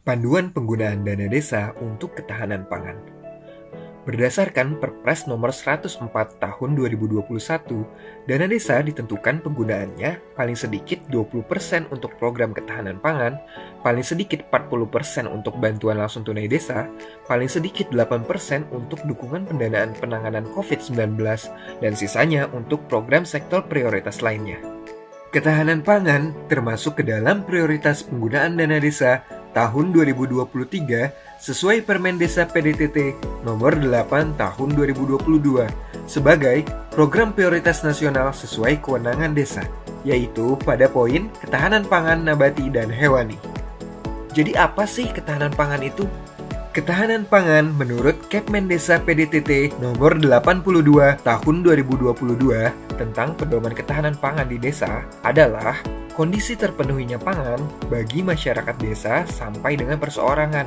Panduan penggunaan dana desa untuk ketahanan pangan. Berdasarkan Perpres nomor 104 tahun 2021, dana desa ditentukan penggunaannya paling sedikit 20% untuk program ketahanan pangan, paling sedikit 40% untuk bantuan langsung tunai desa, paling sedikit 8% untuk dukungan pendanaan penanganan COVID-19, dan sisanya untuk program sektor prioritas lainnya. Ketahanan pangan termasuk ke dalam prioritas penggunaan dana desa tahun 2023 sesuai Permen Desa PDTT nomor 8 tahun 2022 sebagai program prioritas nasional sesuai kewenangan desa, yaitu pada poin ketahanan pangan nabati dan hewani. Jadi apa sih ketahanan pangan itu? Ketahanan pangan menurut Kepmen Desa PDTT nomor 82 tahun 2022 tentang pedoman ketahanan pangan di desa adalah kondisi terpenuhinya pangan bagi masyarakat desa sampai dengan perseorangan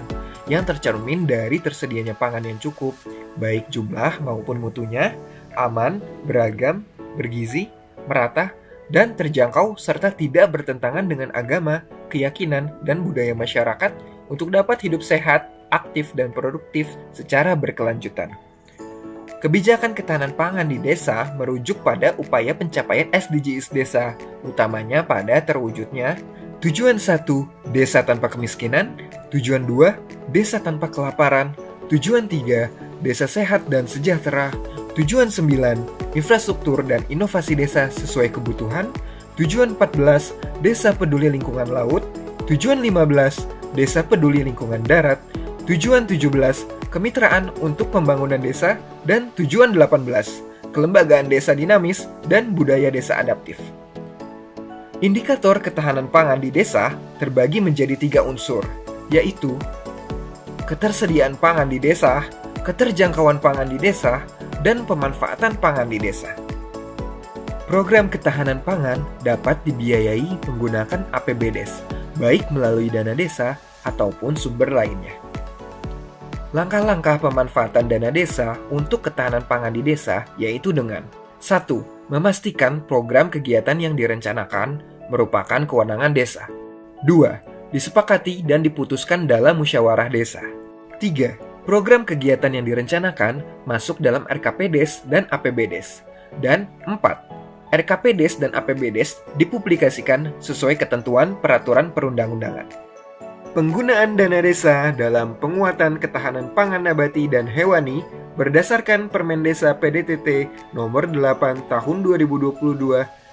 yang tercermin dari tersedianya pangan yang cukup, baik jumlah maupun mutunya, aman, beragam, bergizi, merata, dan terjangkau serta tidak bertentangan dengan agama, keyakinan, dan budaya masyarakat untuk dapat hidup sehat, aktif, dan produktif secara berkelanjutan. Kebijakan ketahanan pangan di desa merujuk pada upaya pencapaian SDGs desa, utamanya pada terwujudnya Tujuan 1, Desa Tanpa Kemiskinan, Tujuan 2, Desa Tanpa Kelaparan, Tujuan 3, Desa Sehat dan Sejahtera, Tujuan 9, Infrastruktur dan Inovasi Desa sesuai kebutuhan, Tujuan 14, Desa Peduli Lingkungan Laut, Tujuan 15, Desa Peduli Lingkungan Darat, Tujuan 17, Kemitraan untuk Pembangunan Desa, dan Tujuan 18, Kelembagaan Desa Dinamis dan Budaya Desa Adaptif. Indikator ketahanan pangan di desa terbagi menjadi 3 unsur, yaitu ketersediaan pangan di desa, keterjangkauan pangan di desa, dan pemanfaatan pangan di desa. Program ketahanan pangan dapat dibiayai menggunakan APBDes, baik melalui dana desa ataupun sumber lainnya. Langkah-langkah pemanfaatan dana desa untuk ketahanan pangan di desa yaitu dengan 1. Memastikan program kegiatan yang direncanakan merupakan kewenangan desa. 2. Disepakati dan diputuskan dalam musyawarah desa. 3. Program kegiatan yang direncanakan masuk dalam RKPDes dan APBDes. Dan 4. RKPDes dan APBDes dipublikasikan sesuai ketentuan peraturan perundang-undangan. Penggunaan dana desa dalam penguatan ketahanan pangan nabati dan hewani berdasarkan Permen Desa PDTT nomor 8 tahun 2022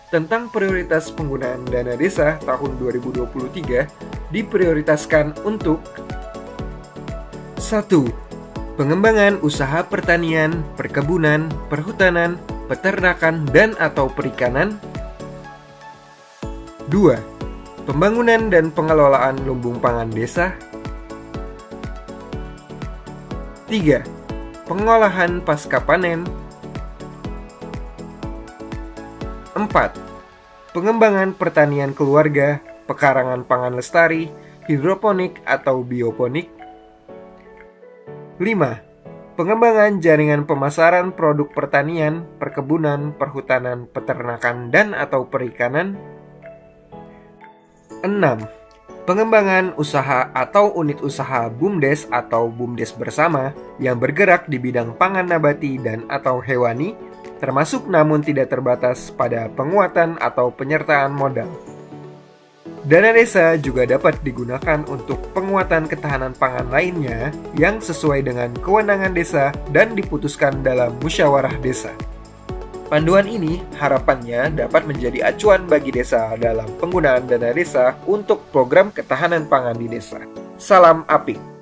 tentang prioritas penggunaan dana desa tahun 2023 diprioritaskan untuk 1. Pengembangan usaha pertanian, perkebunan, perhutanan, peternakan, dan atau perikanan. 2. Pembangunan dan pengelolaan lumbung pangan desa. 3. Pengolahan pasca panen. 4. Pengembangan pertanian keluarga, pekarangan pangan lestari, hidroponik atau bioponik. 5. Pengembangan jaringan pemasaran produk pertanian, perkebunan, perhutanan, peternakan, dan atau perikanan. 6. Pengembangan usaha atau unit usaha BUMDes atau BUMDes bersama yang bergerak di bidang pangan nabati dan atau hewani, termasuk namun tidak terbatas pada penguatan atau penyertaan modal. Dana desa juga dapat digunakan untuk penguatan ketahanan pangan lainnya yang sesuai dengan kewenangan desa dan diputuskan dalam musyawarah desa. Panduan ini harapannya dapat menjadi acuan bagi desa dalam penggunaan dana desa untuk program ketahanan pangan di desa. Salam APIK.